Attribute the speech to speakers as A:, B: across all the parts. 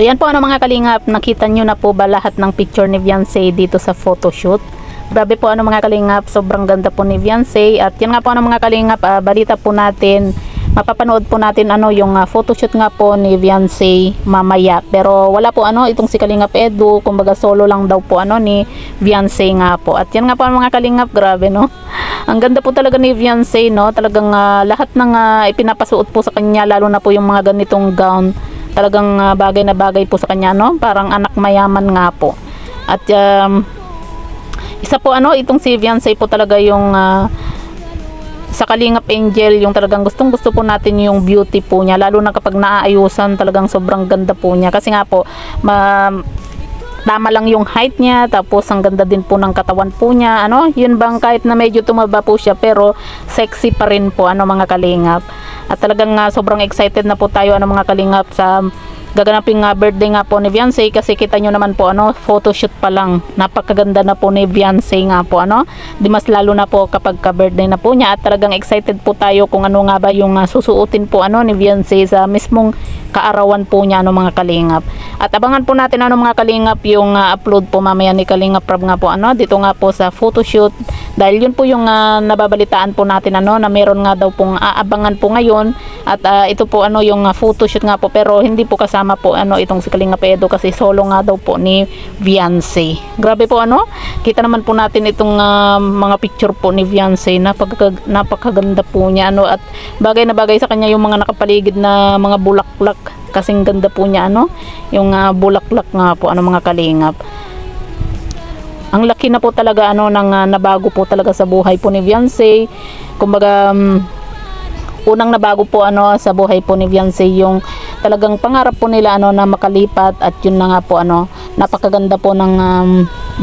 A: So yan po ano mga kalingap, nakita nyo na po ba lahat ng picture ni Beyonce dito sa photoshoot? Grabe po ano mga kalingap, sobrang ganda po ni Beyonce. At yan nga po ano mga kalingap, balita po natin, mapapanood po natin ano yung photoshoot nga po ni Beyonce mamaya. Pero wala po ano itong si Kalingap Edu, kumbaga solo lang daw po ano ni Beyonce nga po. At yan nga po mga kalingap, grabe no. Ang ganda po talaga ni Beyonce no, talagang lahat ng ipinapasuot po sa kanya, lalo na po yung mga ganitong gown, talagang bagay na bagay po sa kanya no, parang anak mayaman nga po. At isa po ano itong si Beyonce po talaga yung sa Kalingap Angel, yung talagang gustong gusto po natin yung beauty po niya, lalo na kapag naaayusan, talagang sobrang ganda po niya kasi nga po tama lang yung height niya, tapos ang ganda din po ng katawan po niya ano, yun bang kahit na medyo tumaba po siya pero sexy pa rin po ano mga kalingap. At talagang sobrang excited na po tayo ano mga kalingap sa gaganaping birthday nga po ni Beyonce, kasi kita nyo naman po ano, photoshoot pa lang, napakaganda na po ni Beyonce nga po ano, di mas lalo na po kapag ka-birthday na po niya. At talagang excited po tayo kung ano nga ba yung susuotin po ano ni Beyonce sa mismong kaarawan po niya ano mga kalingap. At abangan po natin ano mga kalingap yung upload po mamaya ni Kalingap Rob nga po ano dito nga po sa photoshoot, dahil yun po yung nababalitaan po natin ano na meron nga daw pong aabangan po ngayon. At ito po ano yung photoshoot nga po, pero hindi po kasama po ano itong si Kalingap Edu kasi solo nga daw po ni Beyonce. Grabe po ano, kita naman po natin itong mga picture po ni Beyonce, napakaganda po niya ano, at bagay na bagay sa kanya yung mga nakapaligid na mga bulaklak, kasing ganda po niya ano, yung bulaklak nga po ano mga kalingap. Ang laki na po talaga ano ng nabago po talaga sa buhay po ni Beyonce. Kumbaga unang nabago po ano sa buhay po ni Beyonce yung talagang pangarap po nila ano na makalipat, at yun na nga po ano, napakaganda po ng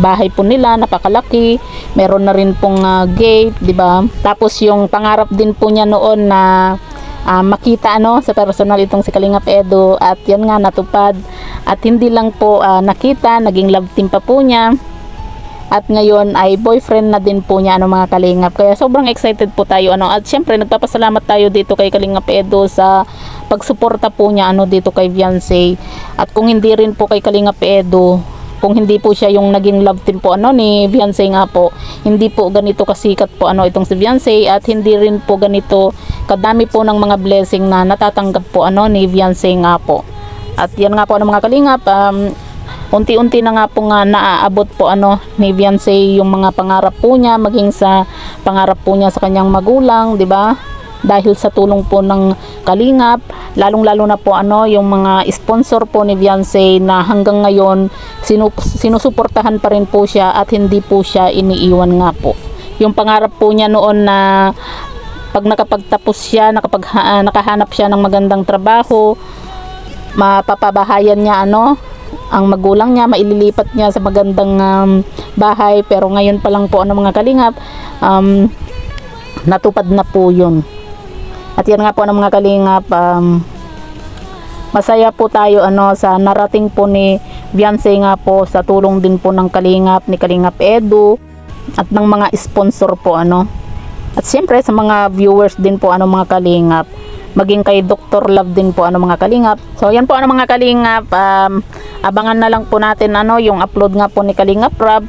A: bahay po nila, napakalaki, meron na rin pong gate, di ba? Tapos yung pangarap din po niya noon na makita ano sa personal itong si Kalingap Edu, at yan nga natupad. At hindi lang po nakita, naging love team pa po niya. At ngayon ay boyfriend na din po niya ano mga kalingap. Kaya sobrang excited po tayo ano. At syempre nagpapasalamat tayo dito kay Kalingap Edu sa pagsuporta po niya ano dito kay Beyonce. At kung hindi rin po kay Kalingap Edu, kung hindi po siya yung naging love team po ano ni Beyonce nga po, hindi po ganito kasikat po ano itong si Beyonce, at hindi rin po ganito kadami po ng mga blessing na natatanggap po ano ni Beyonce nga po. At yan nga po ano mga kalingap, unti-unti na nga po nga naaabot po ano ni Beyonce yung mga pangarap po niya, maging sa pangarap po niya sa kanyang magulang, di ba? Dahil sa tulong po ng Kalingap, lalong-lalo na po ano yung mga sponsor po ni Beyonce na hanggang ngayon sinusuportahan pa rin po siya at hindi po siya iniiwan nga po. Yung pangarap po niya noon na pag nakapagtapos siya, nakahanap siya ng magandang trabaho, mapapabahayan niya ano ang magulang niya, maililipat niya sa magandang bahay, pero ngayon pa lang po ano mga kalingap, natupad na po yun. At yan nga po ano mga kalingap, masaya po tayo ano sa narating po ni Beyonce nga po sa tulong din po ng Kalingap, ni Kalingap Edu at ng mga sponsor po ano. At siyempre sa mga viewers din po ano mga kalingap, maging kay Dr. Love din po ano mga kalingap. So yan po ano mga kalingap, abangan na lang po natin ano yung upload nga po ni Kalingap Rob,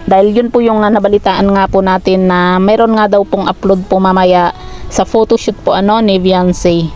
A: dahil yun po yung nabalitaan nga po natin na meron nga daw pong upload po mamaya sa photoshoot po ano ni Beyonce.